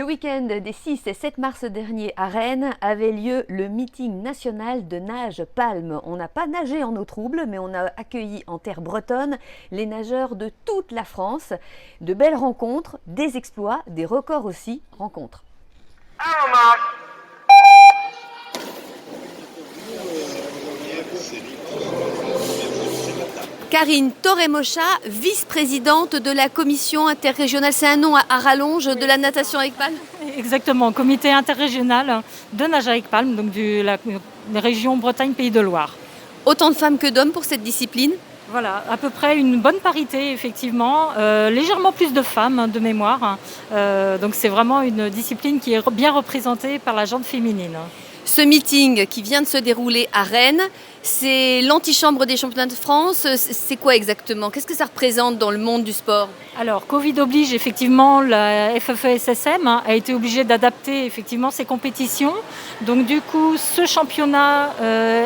week-end des 6 et 7 mars dernier à Rennes avait lieu le meeting national de nage Palme. On n'a pas nagé en eau trouble, mais on a accueilli en terre bretonne les nageurs de toute la France. De belles rencontres, des exploits, des records aussi, rencontres. Karine Toremocha, vice-présidente de la commission interrégionale, c'est un nom à rallonge, de la natation avec palme. Exactement, comité interrégional de nage avec palme, donc de la région Bretagne-Pays de Loire. Autant de femmes que d'hommes pour cette discipline. Voilà, à peu près une bonne parité, effectivement, légèrement plus de femmes de mémoire. Donc c'est vraiment une discipline qui est bien représentée par la gente féminine. Ce meeting qui vient de se dérouler à Rennes, c'est l'antichambre des championnats de France. C'est quoi exactement? Qu'est-ce que ça représente dans le monde du sport? Alors, Covid oblige, effectivement, la FFESSM a été obligée d'adapter effectivement ses compétitions. Donc du coup, ce championnat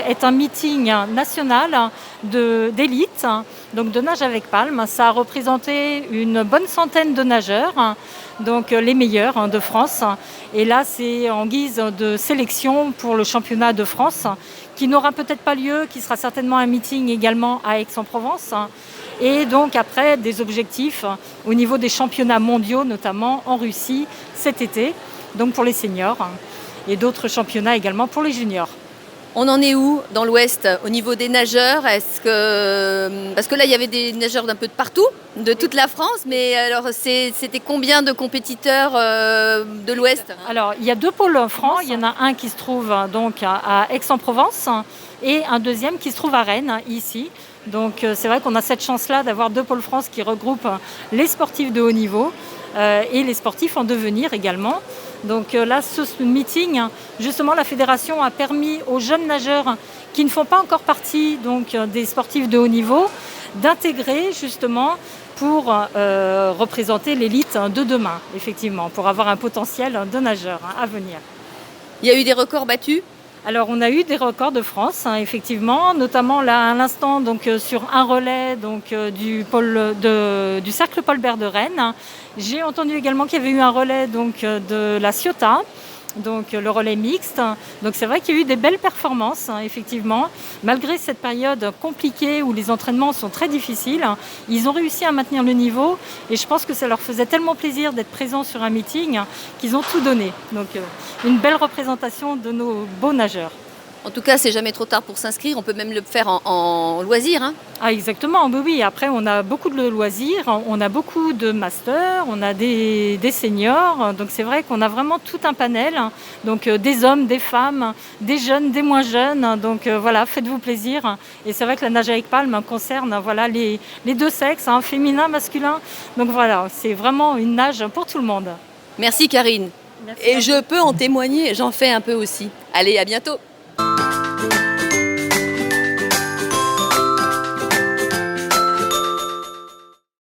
est un meeting national d'élite, donc de nage avec palme. Ça a représenté une bonne centaine de nageurs, donc les meilleurs de France. Et là, c'est en guise de sélection pour le championnat de France, qui n'aura peut-être pas lieu, qui sera certainement un meeting également à Aix-en-Provence. Et donc après, des objectifs au niveau des championnats mondiaux, notamment en Russie cet été, donc pour les seniors, et d'autres championnats également pour les juniors. On en est où dans l'Ouest au niveau des nageurs? Parce que là, il y avait des nageurs d'un peu de partout, de toute la France, mais alors c'était combien de compétiteurs de l'Ouest? Alors, il y a deux pôles francs. Il y en a un qui se trouve donc à Aix-en-Provence et un deuxième qui se trouve à Rennes, ici. Donc c'est vrai qu'on a cette chance-là d'avoir deux pôles France qui regroupent les sportifs de haut niveau et les sportifs en devenir également. Donc là, ce meeting, justement, la fédération a permis aux jeunes nageurs qui ne font pas encore partie donc, des sportifs de haut niveau d'intégrer justement pour représenter l'élite de demain, effectivement, pour avoir un potentiel de nageur à venir. Il y a eu des records battus? Alors on a eu des records de France, effectivement, notamment là à l'instant donc, sur un relais donc, du cercle Paul Bert de Rennes. J'ai entendu également qu'il y avait eu un relais donc, de la Ciotat, donc le relais mixte. Donc c'est vrai qu'il y a eu des belles performances, effectivement. Malgré cette période compliquée où les entraînements sont très difficiles, ils ont réussi à maintenir le niveau et je pense que ça leur faisait tellement plaisir d'être présents sur un meeting qu'ils ont tout donné. Donc une belle représentation de nos beaux nageurs. En tout cas, c'est jamais trop tard pour s'inscrire. On peut même le faire en loisir. Hein. Ah, exactement, oui. Après, on a beaucoup de loisirs, on a beaucoup de masters, on a des seniors. Donc, c'est vrai qu'on a vraiment tout un panel. Donc, des hommes, des femmes, des jeunes, des moins jeunes. Donc, voilà, faites-vous plaisir. Et c'est vrai que la nage avec palme concerne voilà, les deux sexes, féminin, masculin. Donc, voilà, c'est vraiment une nage pour tout le monde. Merci, Karine. Merci. Et je peux en témoigner, j'en fais un peu aussi. Allez, à bientôt.